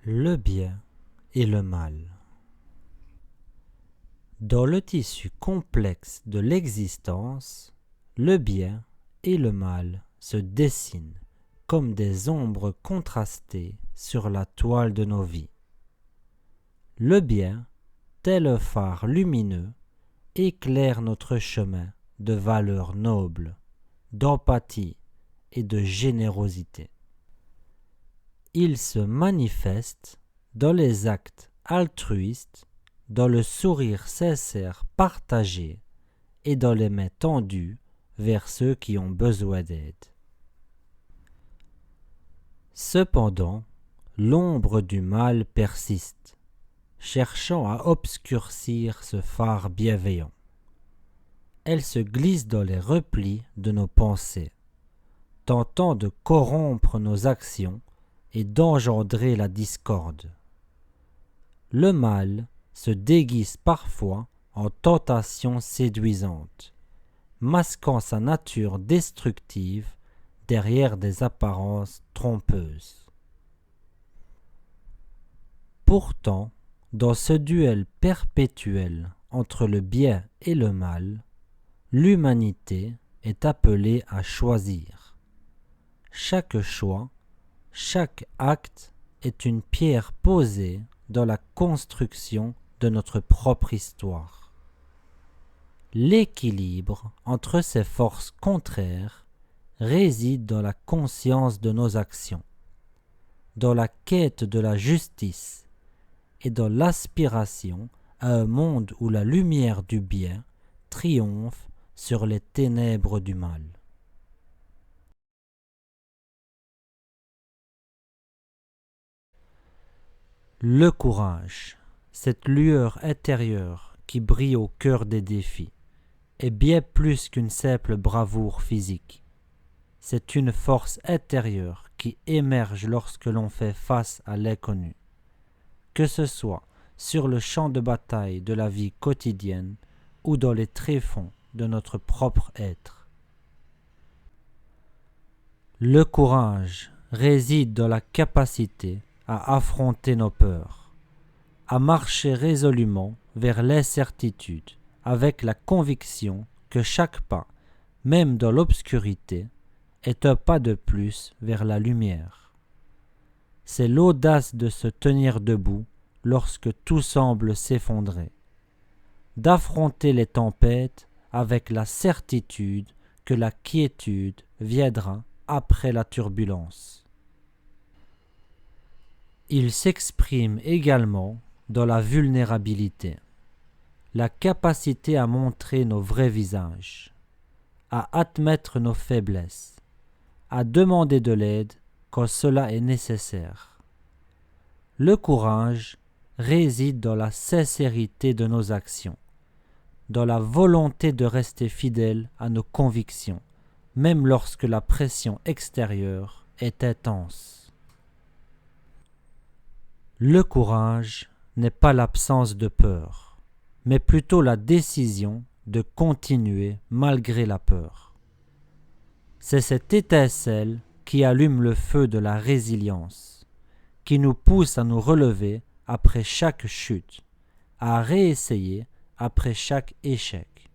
Le bien et le mal. Dans le tissu complexe de l'existence, le bien et le mal se dessinent comme des ombres contrastées sur la toile de nos vies. Le bien, tel un phare lumineux, éclaire notre chemin de valeurs nobles, d'empathie et de générosité. Il se manifeste dans les actes altruistes, dans le sourire sincère partagé et dans les mains tendues vers ceux qui ont besoin d'aide. Cependant, l'ombre du mal persiste, cherchant à obscurcir ce phare bienveillant. Elle se glisse dans les replis de nos pensées, tentant de corrompre nos actions et d'engendrer la discorde. Le mal se déguise parfois en tentation séduisante, masquant sa nature destructive derrière des apparences trompeuses. Pourtant, dans ce duel perpétuel entre le bien et le mal, l'humanité est appelée à choisir. Chaque choix, chaque acte est une pierre posée dans la construction de notre propre histoire. L'équilibre entre ces forces contraires réside dans la conscience de nos actions, dans la quête de la justice et dans l'aspiration à un monde où la lumière du bien triomphe sur les ténèbres du mal. Le courage, cette lueur intérieure qui brille au cœur des défis, est bien plus qu'une simple bravoure physique. C'est une force intérieure qui émerge lorsque l'on fait face à l'inconnu. Que ce soit sur le champ de bataille de la vie quotidienne ou dans les tréfonds de notre propre être. Le courage réside dans la capacité à affronter nos peurs, à marcher résolument vers l'incertitude avec la conviction que chaque pas, même dans l'obscurité, est un pas de plus vers la lumière. C'est l'audace de se tenir debout lorsque tout semble s'effondrer, d'affronter les tempêtes avec la certitude que la quiétude viendra après la turbulence. Il s'exprime également dans la vulnérabilité, la capacité à montrer nos vrais visages, à admettre nos faiblesses, à demander de l'aide quand cela est nécessaire. Le courage réside dans la sincérité de nos actions, dans la volonté de rester fidèle à nos convictions, même lorsque la pression extérieure est intense. Le courage n'est pas l'absence de peur, mais plutôt la décision de continuer malgré la peur. C'est cette étincelle qui allume le feu de la résilience, qui nous pousse à nous relever après chaque chute, à réessayer après chaque échec.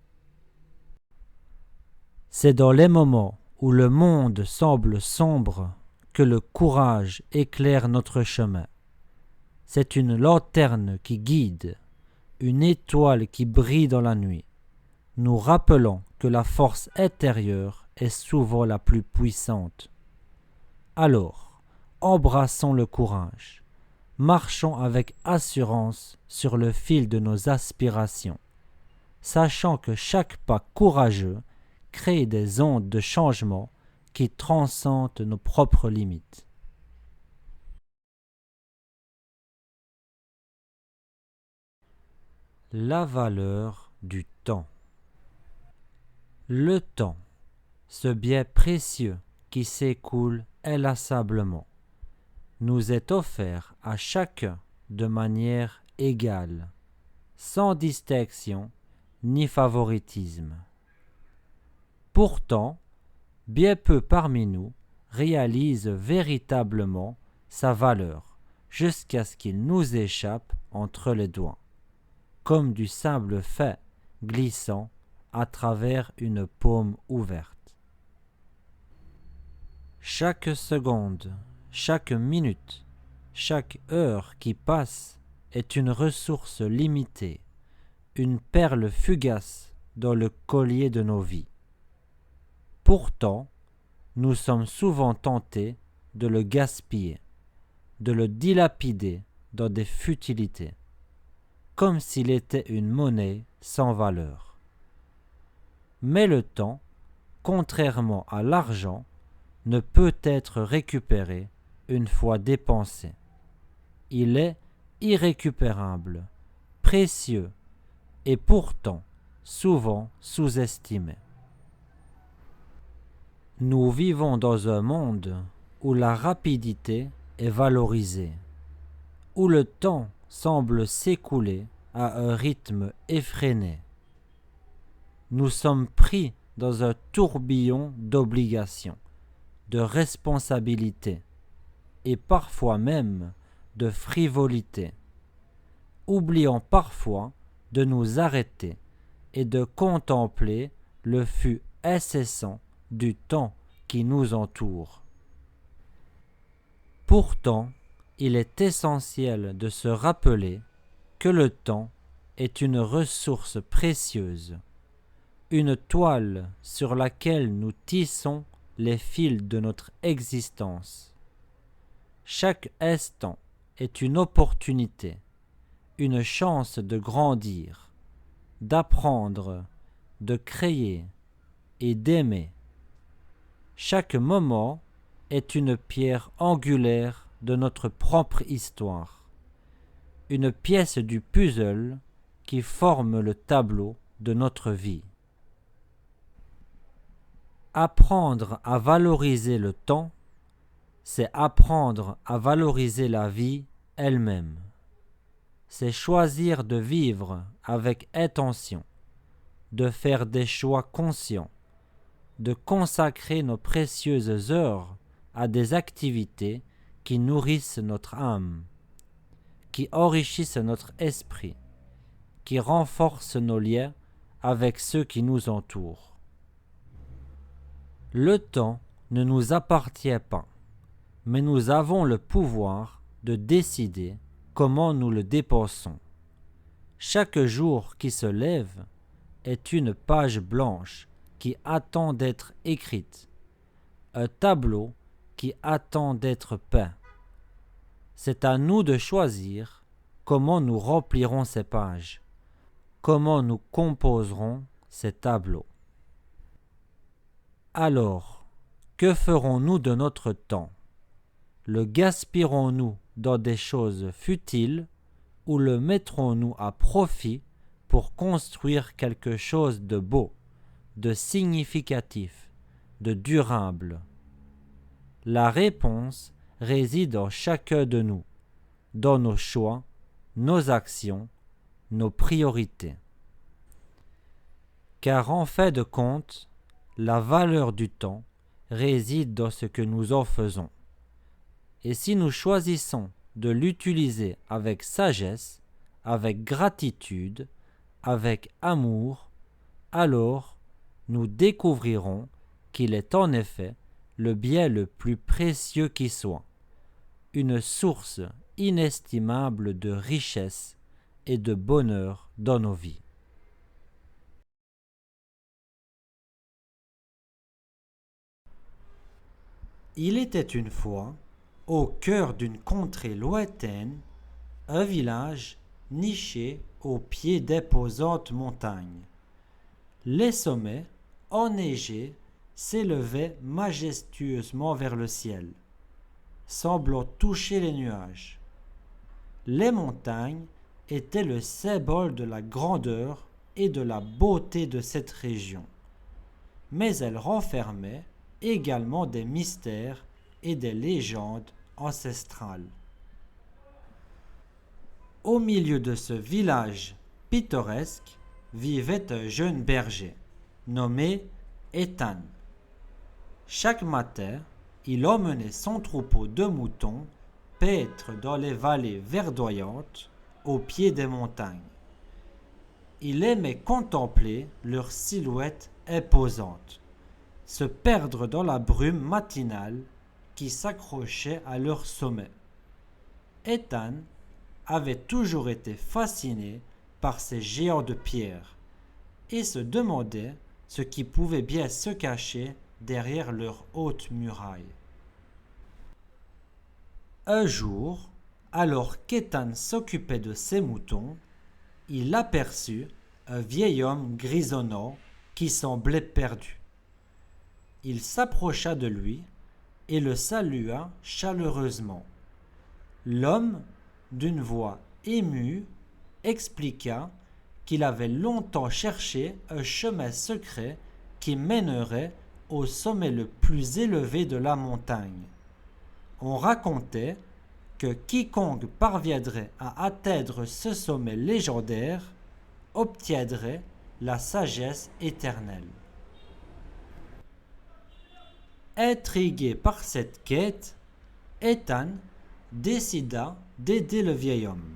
C'est dans les moments où le monde semble sombre que le courage éclaire notre chemin. C'est une lanterne qui guide, une étoile qui brille dans la nuit, nous rappelant que la force intérieure est souvent la plus puissante. Alors, embrassons le courage, marchons avec assurance sur le fil de nos aspirations, sachant que chaque pas courageux crée des ondes de changement qui transcendent nos propres limites. La valeur du temps. Le temps, ce bien précieux qui s'écoule inlassablement, nous est offert à chacun de manière égale, sans distinction ni favoritisme. Pourtant, bien peu parmi nous réalisent véritablement sa valeur, jusqu'à ce qu'il nous échappe entre les doigts, comme du sable fait glissant à travers une paume ouverte. Chaque seconde, chaque minute, chaque heure qui passe est une ressource limitée, une perle fugace dans le collier de nos vies. Pourtant, nous sommes souvent tentés de le gaspiller, de le dilapider dans des futilités, comme s'il était une monnaie sans valeur. Mais le temps, contrairement à l'argent, ne peut être récupéré une fois dépensé. Il est irrécupérable, précieux et pourtant souvent sous-estimé. Nous vivons dans un monde où la rapidité est valorisée, où le temps semble s'écouler à un rythme effréné. Nous sommes pris dans un tourbillon d'obligations, de responsabilités et parfois même de frivolité, oubliant parfois de nous arrêter et de contempler le flux incessant du temps qui nous entoure. Pourtant, il est essentiel de se rappeler que le temps est une ressource précieuse, une toile sur laquelle nous tissons les fils de notre existence. Chaque instant est une opportunité, une chance de grandir, d'apprendre, de créer et d'aimer. Chaque moment est une pierre angulaire de notre propre histoire, une pièce du puzzle qui forme le tableau de notre vie. Apprendre à valoriser le temps, c'est apprendre à valoriser la vie elle-même. C'est choisir de vivre avec intention, de faire des choix conscients, de consacrer nos précieuses heures à des activités qui nourrissent notre âme, qui enrichissent notre esprit, qui renforcent nos liens avec ceux qui nous entourent. Le temps ne nous appartient pas, mais nous avons le pouvoir de décider comment nous le dépensons. Chaque jour qui se lève est une page blanche qui attend d'être écrite, un tableau qui attend d'être peint. C'est à nous de choisir comment nous remplirons ces pages, comment nous composerons ces tableaux. Alors, que ferons-nous de notre temps? Le gaspillerons-nous dans des choses futiles ou le mettrons-nous à profit pour construire quelque chose de beau, de significatif, de durable? La réponse réside en chacun de nous, dans nos choix, nos actions, nos priorités. Car en fait de compte, la valeur du temps réside dans ce que nous en faisons. Et si nous choisissons de l'utiliser avec sagesse, avec gratitude, avec amour, alors nous découvrirons qu'il est en effet le bien le plus précieux qui soit, une source inestimable de richesse et de bonheur dans nos vies. Il était une fois, au cœur d'une contrée lointaine, un village niché au pied d'imposantes montagnes. Les sommets, enneigés, s'élevaient majestueusement vers le ciel, semblant toucher les nuages. Les montagnes étaient le symbole de la grandeur et de la beauté de cette région, mais elles renfermaient également des mystères et des légendes ancestrales. Au milieu de ce village pittoresque vivait un jeune berger, nommé Ethan. Chaque matin, il emmenait son troupeau de moutons paître dans les vallées verdoyantes, au pied des montagnes. Il aimait contempler leurs silhouettes imposantes, se perdre dans la brume matinale qui s'accrochait à leur sommet. Ethan avait toujours été fasciné par ces géants de pierre et se demandait ce qui pouvait bien se cacher derrière leurs hautes murailles. Un jour, alors qu'Ethan s'occupait de ses moutons, il aperçut un vieil homme grisonnant qui semblait perdu. Il s'approcha de lui et le salua chaleureusement. L'homme, d'une voix émue, expliqua qu'il avait longtemps cherché un chemin secret qui mènerait au sommet le plus élevé de la montagne. On racontait que quiconque parviendrait à atteindre ce sommet légendaire obtiendrait la sagesse éternelle. Intrigué par cette quête, Ethan décida d'aider le vieil homme.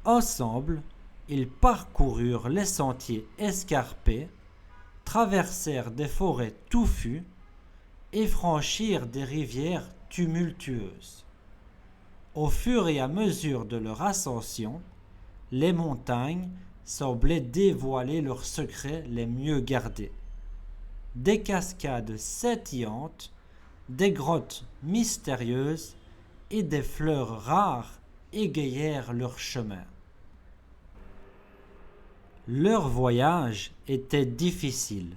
Ensemble, ils parcoururent les sentiers escarpés, traversèrent des forêts touffues et franchirent des rivières tumultueuses. Au fur et à mesure de leur ascension, les montagnes semblaient dévoiler leurs secrets les mieux gardés. Des cascades scintillantes, des grottes mystérieuses et des fleurs rares égayèrent leur chemin. Leur voyage était difficile,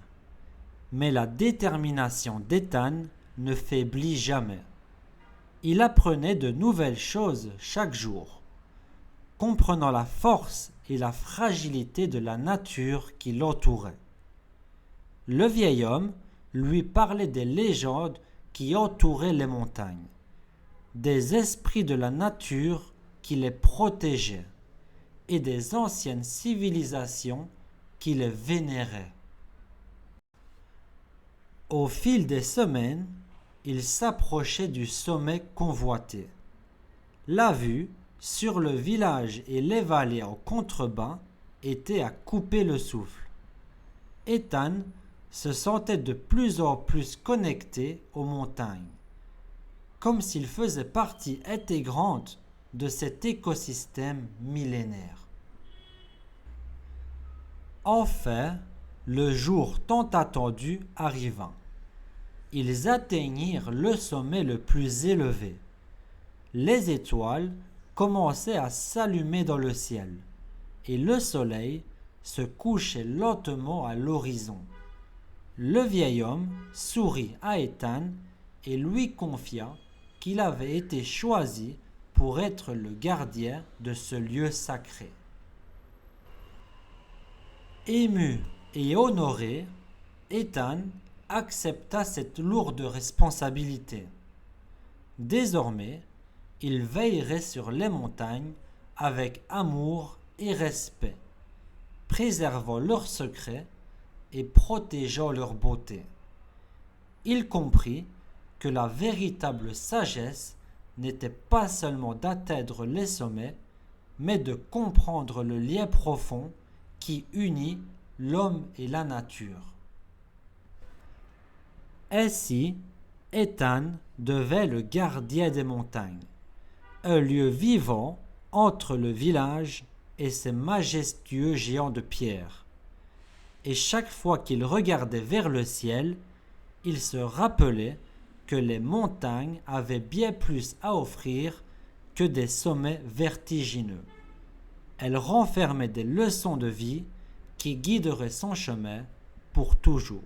mais la détermination d'Ethan ne faiblit jamais. Il apprenait de nouvelles choses chaque jour, comprenant la force et la fragilité de la nature qui l'entourait. Le vieil homme lui parlait des légendes qui entouraient les montagnes, des esprits de la nature qui les protégeaient et des anciennes civilisations qui les vénéraient. Au fil des semaines, il s'approchait du sommet convoité. La vue sur le village et les vallées en contrebas était à couper le souffle. Ethan se sentait de plus en plus connecté aux montagnes, comme s'il faisait partie intégrante de cet écosystème millénaire. Enfin, le jour tant attendu arriva. Ils atteignirent le sommet le plus élevé. Les étoiles commençaient à s'allumer dans le ciel, et le soleil se couchait lentement à l'horizon. Le vieil homme sourit à Ethan et lui confia qu'il avait été choisi pour être le gardien de ce lieu sacré. Ému et honoré, Ethan accepta cette lourde responsabilité. Désormais, il veillerait sur les montagnes avec amour et respect, préservant leurs secrets et protégeant leur beauté. Il comprit que la véritable sagesse n'était pas seulement d'atteindre les sommets, mais de comprendre le lien profond qui unit l'homme et la nature. Ainsi, Ethan devint le gardien des montagnes, un lieu vivant entre le village et ses majestueux géants de pierre. Et chaque fois qu'il regardait vers le ciel, il se rappelait que les montagnes avaient bien plus à offrir que des sommets vertigineux. Elles renfermaient des leçons de vie qui guideraient son chemin pour toujours.